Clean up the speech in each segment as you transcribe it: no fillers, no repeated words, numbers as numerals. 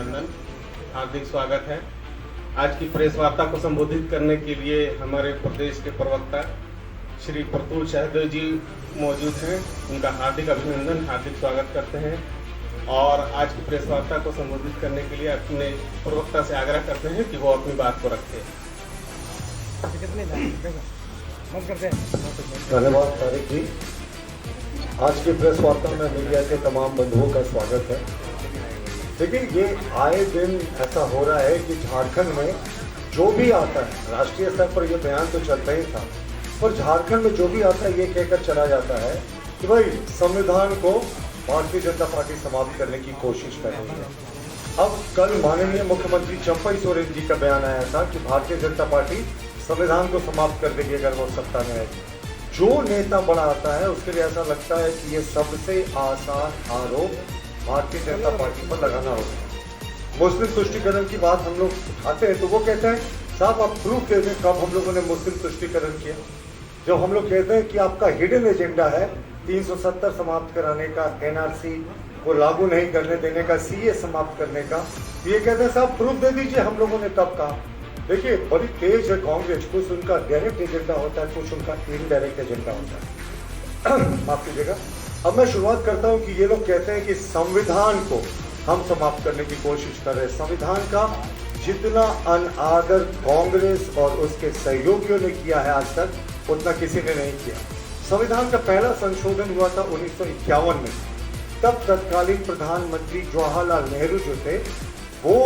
अभिनंदन, हार्दिक स्वागत है। आज की प्रेस वार्ता को संबोधित करने के लिए हमारे प्रदेश के प्रवक्ता श्री प्रतुल सहदेव जी मौजूद हैं। उनका हार्दिक अभिनंदन, हार्दिक स्वागत करते हैं और आज की प्रेस वार्ता को संबोधित करने के लिए अपने प्रवक्ता से आग्रह करते हैं कि वो अपनी बात को रखें। धन्यवाद तारिक जी। आज की प्रेस वार्ता में मीडिया के तमाम बंधुओं का स्वागत है। देखिए, ये आए दिन ऐसा हो रहा है कि झारखंड में जो भी आता है, राष्ट्रीय स्तर पर ये बयान तो चलता ही था, पर झारखंड में जो भी आता है ये कहकर चला जाता है कि भाई संविधान को भारतीय जनता पार्टी समाप्त करने की कोशिश कर रही है। अब कल माननीय मुख्यमंत्री चंपई सोरेन जी का बयान आया था कि भारतीय जनता पार्टी संविधान को समाप्त कर देगी अगर वो सत्ता में आएगी। जो नेता बड़ा आता है उसके लिए ऐसा लगता है कि ये सबसे आसान आरोप भारतीय जनता पार्टी पर लगाना होगा। मुस्लिम तुष्टीकरण की बात हम लोग उठाते हैं तो वो कहते हैं साहब आप प्रूफ दे दें कब हम लोगों ने मुस्लिम तुष्टीकरण किया। जब हम लोग कहते हैं कि आपका हिडन एजेंडा है 370 समाप्त कराने का, एनआरसी को लागू नहीं करने देने का, सीए समाप्त करने का, ये कहते हैं साहब प्रूफ दे दीजिए हम लोगों ने कब कहा। देखिए, बड़ी तेज है कांग्रेस, कुछ उनका डायरेक्ट एजेंडा होता है, कुछ उनका इनडायरेक्ट एजेंडा होता है। माफ कीजिएगा। अब मैं शुरुआत करता हूं कि ये लोग कहते हैं कि संविधान को हम समाप्त करने की कोशिश कर रहे हैं। संविधान का जितना अनादर कांग्रेस और उसके सहयोगियों ने किया है आज तक उतना किसी ने नहीं किया। संविधान का पहला संशोधन हुआ था 1951 में। तब तत्कालीन प्रधानमंत्री जवाहरलाल नेहरू जो थे वो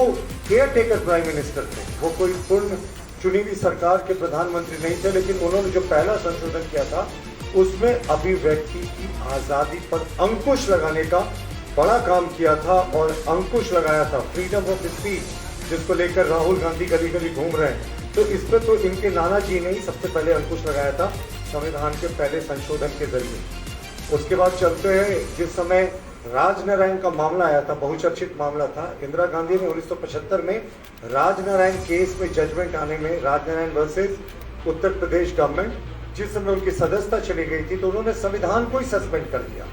केयर टेकर प्राइम मिनिस्टर थे। वो कोई पूर्ण चुनी हुई सरकार के प्रधानमंत्री नहीं थे, लेकिन उन्होंने जो पहला संशोधन किया था उसमें अभिव्यक्ति की आजादी पर अंकुश लगाने का बड़ा काम किया था और अंकुश लगाया था। फ्रीडम ऑफ स्पीच जिसको लेकर राहुल गांधी गली गली घूम रहे हैं, तो इस पर तो इनके नाना जी ने ही सबसे पहले अंकुश लगाया था संविधान के पहले संशोधन के जरिए। उसके बाद चलते हैं, जिस समय राजनारायण का मामला आया था, बहुचर्चित मामला था। इंदिरा गांधी ने 1975 में राजनारायण केस में जजमेंट आने में, राजनारायण वर्सेस उत्तर प्रदेश गवर्नमेंट, जिस समय उनकी सदस्यता चली गई थी तो उन्होंने संविधान को ही सस्पेंड कर दिया।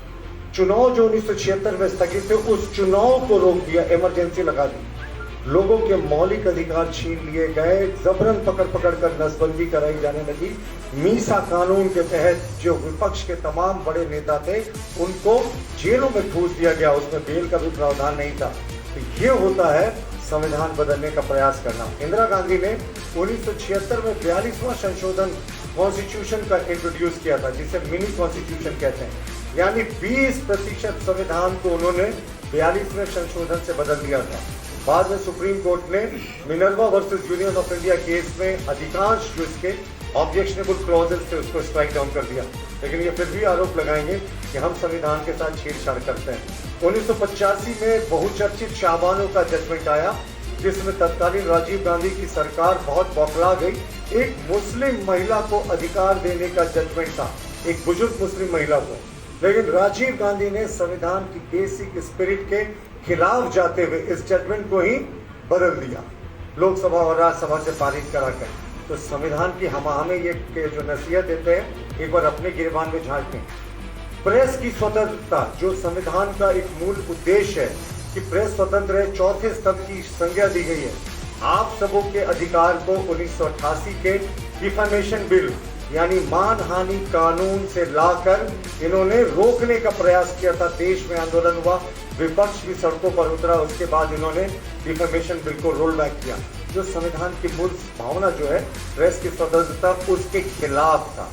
चुनाव जो 1976 में स्थगित थे उस चुनाव को रोक दिया, इमरजेंसी लगा दी। लोगों के मौलिक अधिकार छीन लिए गए, जबरन पकड़ पकड़ कर नसबंदी कराई जाने लगी। मीसा कानून के तहत जो विपक्ष के तमाम बड़े नेता थे उनको जेलों में ठूस दिया गया, उसमें बेल का भी प्रावधान नहीं था। तो ये होता है संविधान बदलने का प्रयास करना। इंदिरा गांधी ने 1976 में 42वां संशोधन कॉन्स्टिट्यूशन का इंट्रोड्यूस किया था, जिसे मिनी कॉन्स्टिट्यूशन कहते हैं, यानी 20% संविधान को उन्होंने 42वें संशोधन से बदल दिया था। बाद में सुप्रीम कोर्ट ने Minerva versus union of India case में अधिकांश जो इसके ऑब्जेक्शनेबल क्लॉजेस थे उसको स्ट्राइक डाउन कर दिया, लेकिन ये फिर भी आरोप लगाएंगे कि हम संविधान के साथ छेड़छाड़ करते हैं। 1985 में बहुचर्चित शाहबानो का जजमेंट आया, जिसमें तत्कालीन राजीव गांधी की सरकार बहुत बौखला गई। एक मुस्लिम महिला को अधिकार देने का जजमेंट था, एक बुजुर्ग मुस्लिम महिला को, लेकिन राजीव गांधी ने संविधान की बेसिक स्पिरिट के खिलाफ जाते हुए इस जजमेंट को ही बदल दिया, लोकसभा और राज्यसभा से पारित कराकर। तो संविधान की हमें ये जो नसीहत देते हैं, एक बार अपने गिरबान में झांकें। प्रेस की स्वतंत्रता जो संविधान का एक मूल उद्देश्य है कि प्रेस स्वतंत्र है, चौथे स्तंभ की संज्ञा दी गई है। आप सबों के अधिकार को 1988 के डिफेमेशन बिल यानी मानहानि कानून से लाकर इन्होंने रोकने का प्रयास किया था। देश में आंदोलन हुआ, विपक्ष भी सड़कों पर उतरा, उसके बाद इन्होंने डिफेमेशन बिल को रोल बैक किया। जो संविधान की मूल भावना जो है प्रेस की स्वतंत्रता, उसके खिलाफ था।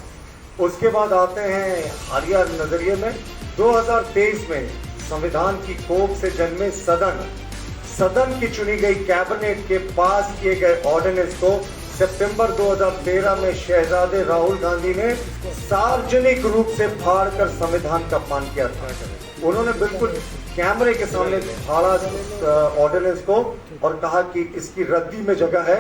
उसके बाद आते हैं हालिया नजरिए में 2023 में संविधान की कोख से जन्मे सदन की चुनी गई कैबिनेट के पास किए गए ऑर्डिनेंस को सितंबर 2013 में शहजादे राहुल गांधी ने सार्वजनिक रूप से फाड़कर संविधान का अपमान किया था। उन्होंने बिल्कुल कैमरे के सामने फाड़ा ऑर्डिनेंस को और कहा कि इसकी रद्दी में जगह है,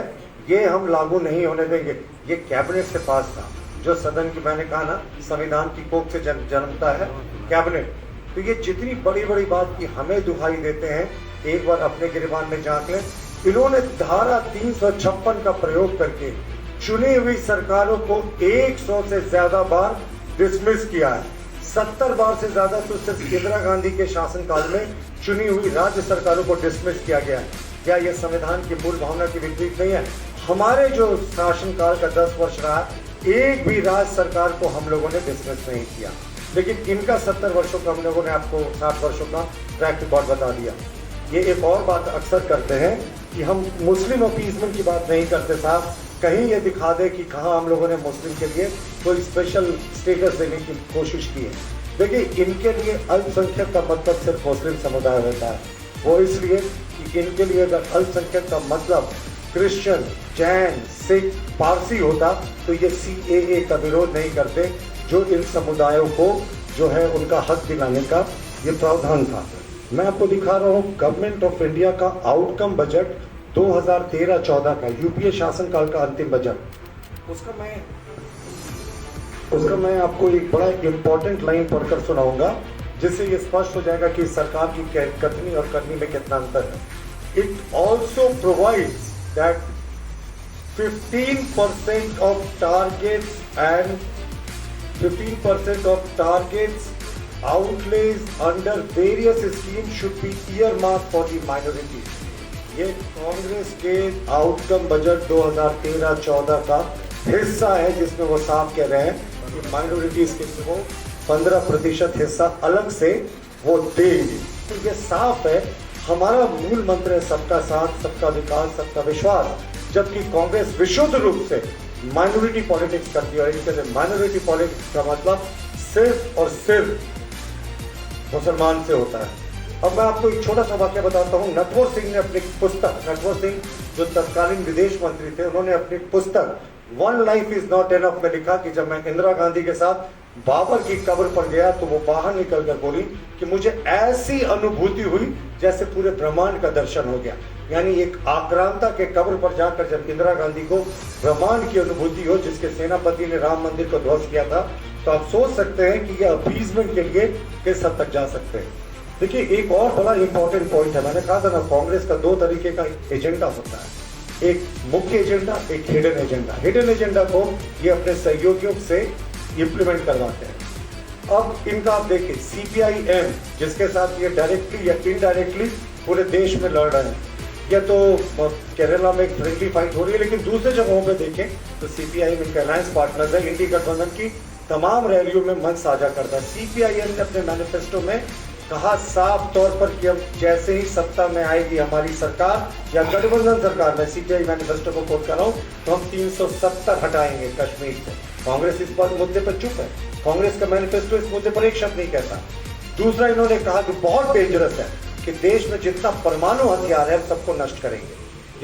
ये हम लागू नहीं होने देंगे। ये कैबिनेट से पास था। जो सदन की, मैंने कहा ना, संविधान की कोख से जन्मता है कैबिनेट। तो ये जितनी बड़ी बड़ी बात की हमें दुहाई देते हैं, एक बार अपने गिरबान में झांक लें। इन्होंने धारा 356 का प्रयोग करके चुनी हुई सरकारों को 100 से ज्यादा बार डिसमिस किया है। 70 बार से ज्यादा तो सिर्फ इंदिरा गांधी के शासनकाल में चुनी हुई राज्य सरकारों को डिसमिस किया गया है। क्या यह संविधान की मूल भावना के विपरीत नहीं है? हमारे जो शासनकाल का 10 वर्ष रहा, एक भी राज्य सरकार को हम लोगों ने डिसमिस नहीं किया, लेकिन इनका 70 वर्षों का हम लोगों ने आपको 60 वर्षों का ट्रैक रिकॉर्ड बता दिया। ये एक और बात अक्सर करते हैं कि हम मुस्लिम अपीजमेंट की बात नहीं करते साहब, कहीं ये दिखा दे कि कहाँ हम लोगों ने मुस्लिम के लिए कोई स्पेशल स्टेटस देने की कोशिश की है। देखिए, इनके लिए अल्पसंख्यक का मतलब सिर्फ मुस्लिम समुदाय होता है। वो इसलिए कि इनके लिए अगर अल्पसंख्यक का मतलब क्रिश्चियन, जैन, सिख, पारसी होता तो ये CAA का विरोध नहीं करते, जो इन समुदायों को जो है उनका हक दिलाने का ये प्रावधान था। मैं आपको दिखा रहा हूँ गवर्नमेंट ऑफ इंडिया का आउटकम बजट 2013-14 का, यूपीए शासनकाल का अंतिम बजट। उसका मैं आपको एक बड़ा इंपॉर्टेंट लाइन पढ़कर सुनाऊंगा, जिससे ये स्पष्ट हो जाएगा कि सरकार की कथनी और करनी में कितना अंतर है। It also provides that 15% of targets outlays under various schemes should be earmarked for the minorities। ये कांग्रेस के आउटकम बजट 2013-14 का हिस्सा है, जिसमें वो साफ कह रहे हैं कि माइनॉरिटीज के वो 15% हिस्सा अलग से वो देंगे। तो ये साफ है, हमारा मूल मंत्र है सबका साथ, सबका विकास, सबका विश्वास, जबकि कांग्रेस विशुद्ध रूप से माइनॉरिटी पॉलिटिक्स करती है। और इसके लिए माइनॉरिटी पॉलिटिक्स का मतलब सिर्फ और सिर्फ मुसलमान से होता है। अब मैं आपको एक छोटा सा वाक्य बताता हूँ। नटवर सिंह ने अपनी पुस्तक, नटवर सिंह जो तत्कालीन विदेश मंत्री थे, उन्होंने अपनी पुस्तक one life is not enough में लिखा कि जब मैं इंदिरा गांधी के साथ बाबर की कब्र पर गया तो वो बाहर निकलकर बोली कि मुझे ऐसी अनुभूति हुई जैसे पूरे ब्रह्मांड का दर्शन हो गया। यानी एक आक्रांता के कब्र पर जाकर जब इंदिरा गांधी को ब्रह्मांड की अनुभूति हो, जिसके सेनापति ने राम मंदिर को ध्वस्त किया था, तो आप सोच सकते हैं कि यह अपीजमेंट के लिए किस हद तक जा सकते हैं। देखिए, एक और बड़ा इंपॉर्टेंट पॉइंट है। मैंने कहा था ना, कांग्रेस का 2 तरीके का एजेंडा होता है, एक मुख्य एजेंडा, एक हिडन एजेंडा। हिडन एजेंडा को ये अपने सहयोगियों से इम्प्लीमेंट करवाते हैं। अब इनका आप देखिए, CPIM जिसके साथ ये डायरेक्टली या इनडायरेक्टली पूरे देश में लड़ रहे हैं, या तो केरला में एक फ्रेंडली फाइट हो रही है, लेकिन दूसरे जगहों पे देखें तो CPIM इनका अलायंस पार्टनर है। इंडी गठबंधन की तमाम रैलियों में मंच साझा करता है। CPIM ने अपने मैनिफेस्टो में कहा साफ तौर पर कि अब जैसे ही सत्ता में आएगी हमारी सरकार या गठबंधन सरकार, मैं CPI मैनिफेस्टो को कोट कर रहा हूँ, तो हम 370 हटाएंगे कश्मीर से। कांग्रेस इस बात मुद्दे पर चुप है। कांग्रेस का मैनिफेस्टो इस मुद्दे पर एक शब्द नहीं कहता। दूसरा, इन्होंने कहा कि बहुत डेंजरस है कि देश में जितना परमाणु हथियार है सबको नष्ट करेंगे।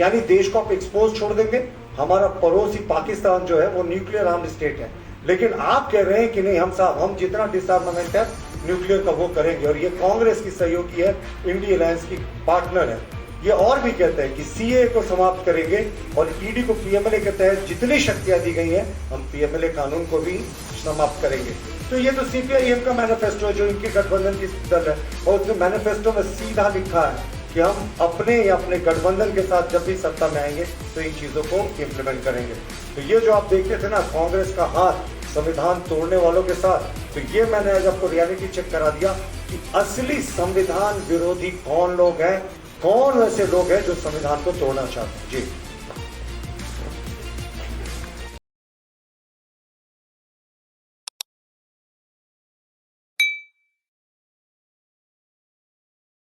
यानी देश को आप एक्सपोज छोड़ देंगे। हमारा पड़ोसी पाकिस्तान जो है वो न्यूक्लियर आर्म्ड स्टेट है, लेकिन आप कह रहे हैं कि नहीं, हम जितना डिसआर्मामेंट है न्यूक्लियर का वो करेंगे। और ये कांग्रेस की सहयोगी है, इंडी अलायंस की पार्टनर है। ये और भी कहते हैं कि CAA को समाप्त करेंगे और ED को PMLA के तहत जितनी शक्तियां दी गई हैं, हम PMLA कानून को भी समाप्त करेंगे। तो ये तो CPIM का मैनिफेस्टो है, जो इनके गठबंधन की दल है, और उसने मैनिफेस्टो में सीधा लिखा है कि हम अपने या अपने गठबंधन के साथ जब भी सत्ता में आएंगे तो इन चीजों को इम्प्लीमेंट करेंगे। तो ये जो आप देखते थे ना, कांग्रेस का हाथ संविधान तोड़ने वालों के साथ, तो ये मैंने आज आपको रियलिटी चेक करा दिया कि असली संविधान विरोधी कौन लोग हैं, कौन वैसे लोग हैं जो संविधान को तोड़ना चाहते हैं। जी।